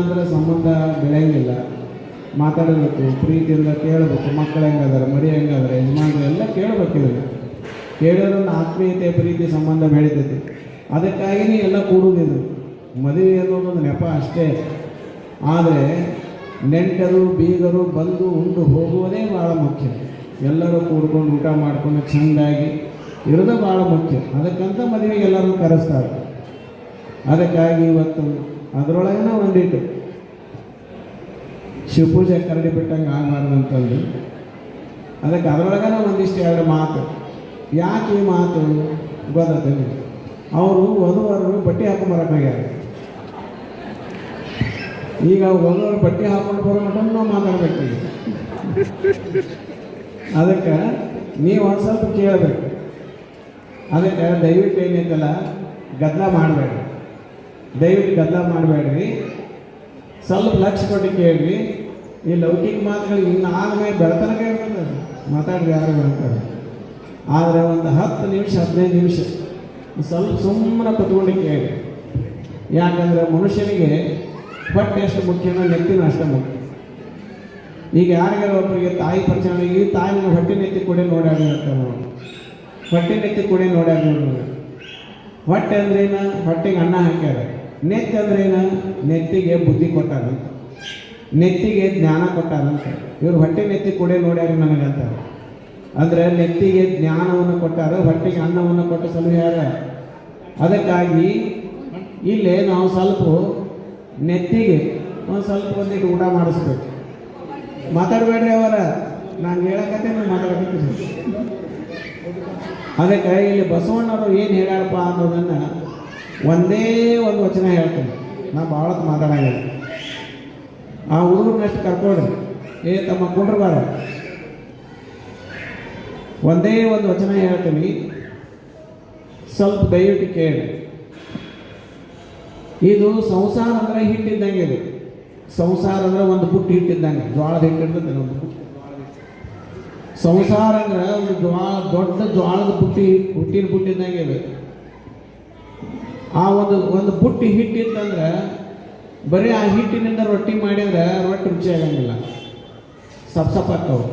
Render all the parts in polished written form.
ಅಂದರೆ ಸಂಬಂಧ ಬೆಳೆಯಂಗಿಲ್ಲ. ಮಾತಾಡಬೇಕು, ಪ್ರೀತಿಯಿಂದ ಕೇಳಬೇಕು. ಮಕ್ಕಳು ಹೆಂಗದಾರೆ, ಮರಿ ಹೆಂಗದಾರೆ, ಯಜಮಾನರು ಎಲ್ಲ ಕೇಳಬೇಕಿದೆ. ಕೇಳೋದ್ರಿಂದ ಆತ್ಮೀಯತೆ, ಪ್ರೀತಿ, ಸಂಬಂಧ ಬೆಳೀತೈತಿ. ಅದಕ್ಕಾಗಿಯೇ ಎಲ್ಲ ಕೂಡುವುದಿದು. ಮದುವೆ ಅನ್ನೋದೊಂದು ನೆಪ ಅಷ್ಟೇ. ಆದರೆ ನೆಂಟರು ಬೀಗರು ಬಂದು ಉಂಡು ಹೋಗುವುದೇ ಭಾಳ ಮುಖ್ಯ. ಎಲ್ಲರೂ ಕೂಡ್ಕೊಂಡು ಊಟ ಮಾಡ್ಕೊಂಡು ಚೆಂದಾಗಿ ಇರೋದೇ ಭಾಳ ಮುಖ್ಯ. ಅದಕ್ಕಂತ ಮದುವೆಗೆ ಎಲ್ಲರೂ ಕರೆಸ್ತಾರೆ. ಅದಕ್ಕಾಗಿ ಇವತ್ತು ಅದರೊಳಗನ ಒಂದಿಟ್ಟು ಶಿವಪೂಜೆ ಕರಡಿ ಬಿಟ್ಟಂಗೆ ಆಗಬಾರ್ದು ಅಂತಂದು ಅದಕ್ಕೆ ಅದರೊಳಗನ ಒಂದಿಷ್ಟು ಎರಡು ಮಾತು. ಯಾಕೆ ಈ ಮಾತು ಗೊತ್ತೈತಿ? ಅವರು ವಧುವರರು ಬಟ್ಟೆ ಹಾಕೊಂಬರಕ್ಕಾಗ್ಯಾರ. ಈಗ ವಧುವರು ಬಟ್ಟೆ ಹಾಕೊಂಡು ಬರೋ ಮಟ್ಟ ನಾವು ಮಾತಾಡ್ಬೇಕು. ಅದಕ್ಕೆ ನೀವು ಒಂದು ಸ್ವಲ್ಪ ಕೇಳಬೇಕು. ಅದಕ್ಕೆ ದಯವಿಟ್ಟು ಏನೈತಲ್ಲ, ಗದ್ದಲ ಮಾಡಬೇಡ್ರಿ. ದಯವಿಟ್ಟು ಗದ್ದಲ ಮಾಡಬೇಡ್ರಿ. ಸ್ವಲ್ಪ ಲಕ್ಷ ಕೊಟ್ಟು ಕೇಳ್ರಿ. ಈ ಲೌಕಿಕ ಮಾತುಗಳು ಇನ್ನು ಆದ್ಮೇಲೆ ಬೆಳತನಕ ಇರ್ತದೆ, ಮಾತಾಡ್ರಿ ಯಾರು ಹೇಳ್ತಾರೆ. ಆದರೆ ಒಂದು 10 ನಿಮಿಷ 15 ನಿಮಿಷ ಸ್ವಲ್ಪ ಸುಮ್ಮನೆ ಕುತ್ಕೊಂಡು ಕೇಳಿ. ಯಾಕಂದರೆ ಮನುಷ್ಯನಿಗೆ ಹೊಟ್ಟೆ ಎಷ್ಟು ಮುಖ್ಯನೋ ನೆತ್ತಿನ ಅಷ್ಟೇ ಮುಖ್ಯ. ಈಗ ಯಾರಿಗಾರ ಒಬ್ಬರಿಗೆ ತಾಯಿ ಪರಿಚಯ, ಈ ತಾಯಿನ ಹೊಟ್ಟೆ ನೆತ್ತಿ ಕೊಡಿ ನೋಡ್ಯಾರ ಹೇಳ್ತಾರೆ ನಾವು. ಹೊಟ್ಟೆ ನೆತ್ತಿ ಕೊಡಿ ನೋಡ್ಯಾರ ನೋಡಿ. ಹೊಟ್ಟೆ ಅಂದ್ರೇನು? ಹೊಟ್ಟೆಗೆ ಅನ್ನ ಹಾಕ್ಯಾರ. ನೆತ್ತಿ ಅಂದ್ರೇನು? ನೆತ್ತಿಗೆ ಬುದ್ಧಿ ಕೊಟ್ಟಾರಂತ, ನೆತ್ತಿಗೆ ಜ್ಞಾನ ಕೊಟ್ಟಾರಂತ. ಇವರು ಹೊಟ್ಟೆ ನೆತ್ತಿ ಕೊಡಿ ನೋಡ್ಯಾರ ನನಗಂತಾರೆ. ಅಂದರೆ ನೆತ್ತಿಗೆ ಜ್ಞಾನವನ್ನು ಕೊಟ್ಟಾರ, ಹೊಟ್ಟೆಗೆ ಅನ್ನವನ್ನು ಕೊಟ್ಟ ಸಲುಹ್ಯಾರ. ಅದಕ್ಕಾಗಿ ಇಲ್ಲೇ ನಾವು ಸ್ವಲ್ಪ ನೆತ್ತಿಗೆ ಒಂದು ಸ್ವಲ್ಪ ಒಂದಿಟ್ಟು ಊಟ ಮಾಡಿಸ್ಬೇಕು. ಮಾತಾಡಬೇಡ್ರಿ ಅವರ, ನಾನು ಹೇಳಕತ್ತೆ ನೀವು ಮಾತಾಡಕತ್ತೀನಿ. ಅದಕ್ಕೆ ಇಲ್ಲಿ ಬಸವಣ್ಣವರು ಏನು ಹೇಳ್ಯಾರಪ್ಪ ಅನ್ನೋದನ್ನು ಒಂದೇ ಒಂದು ವಚನ ಹೇಳ್ತೇನೆ. ನಾನು ಭಾಳ ಮಾತಾಡಂಗಿಲ್ಲ. ಆ ಹುಡುಗರನ್ನಷ್ಟು ಕರ್ಕೊಡ್ರಿ. ತಮ್ಮ ಕುಂಡ್ರಬಾರ. ಒಂದೇ ಒಂದು ವಚನ ಹೇಳ್ತೀನಿ, ಸ್ವಲ್ಪ ದಯವಿಟ್ಟು ಕೇಳಿ. ಇದು ಸಂಸಾರ ಅಂದರೆ ಹಿಟ್ಟಿದ್ದಂಗೆ. ಇದು ಸಂಸಾರ ಅಂದರೆ ಒಂದು ಪುಟ್ಟು ಹಿಟ್ಟಿದ್ದಂಗೆ. ಜ್ವಾಳದ ಹಿಟ್ಟಿರ್ತದೆ ಒಂದು ಪುಟ್ಟು. ಸಂಸಾರ ಅಂದರೆ ಒಂದು ದೊಡ್ಡ ಜ್ವಾಳದ ಹುಟ್ಟಿನ ಪುಟ್ಟಿದ್ದಂಗೆ ಇದೆ. ಆ ಒಂದು ಪುಟ್ಟಿ ಹಿಟ್ಟಿತ್ತಂದ್ರೆ ಬರೀ ಆ ಹಿಟ್ಟಿನಿಂದ ರೊಟ್ಟಿ ಮಾಡಿದ್ರೆ ರೊಟ್ಟಿ ರುಚಿ ಆಗಂಗಿಲ್ಲ, ಸಪ್ಸಪ್ಪಾಗ್ತಾವೆ.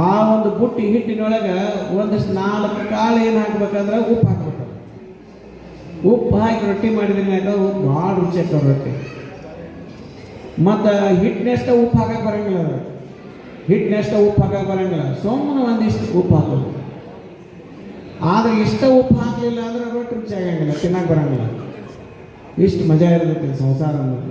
ಆ ಒಂದು ಬುಟ್ಟಿ ಹಿಟ್ಟಿನೊಳಗೆ ಒಂದಿಷ್ಟು 4 ಕಾಳು ಏನು ಹಾಕ್ಬೇಕಂದ್ರೆ ಉಪ್ಪು ಹಾಕ್ಬೇಕು. ಉಪ್ಪು ಹಾಕಿ ರೊಟ್ಟಿ ಮಾಡಿದ್ರೆ ಉಪ್ಪು ಭಾಳ ರುಚಿ ಆಗ್ತಾವೆ ರೊಟ್ಟಿ. ಮತ್ತು ಹಿಟ್ಟಿನಷ್ಟ ಉಪ್ಪು ಹಾಕಕ್ಕೆ ಬರೋಂಗಿಲ್ಲ. ಅದು ಹಿಟ್ಟಿನಷ್ಟ ಉಪ್ಪು ಹಾಕಕ್ಕೆ ಬರೋಂಗಿಲ್ಲ. ಸುಮ್ಮನೆ ಒಂದಿಷ್ಟು ಉಪ್ಪು ಹಾಕೋದು. ಆದರೆ ಇಷ್ಟ ಉಪ್ಪು ಹಾಕಲಿಲ್ಲ ಅಂದ್ರೆ ರೊಟ್ಟಿ ರುಚಿ ಆಗಂಗಿಲ್ಲ, ತಿನ್ನಕ್ಕೆ ಬರೋಂಗಿಲ್ಲ. ಇಷ್ಟು ಮಜಾ ಇರ್ತೈತಿ ಸಂಸಾರ ಅನ್ನೋದು.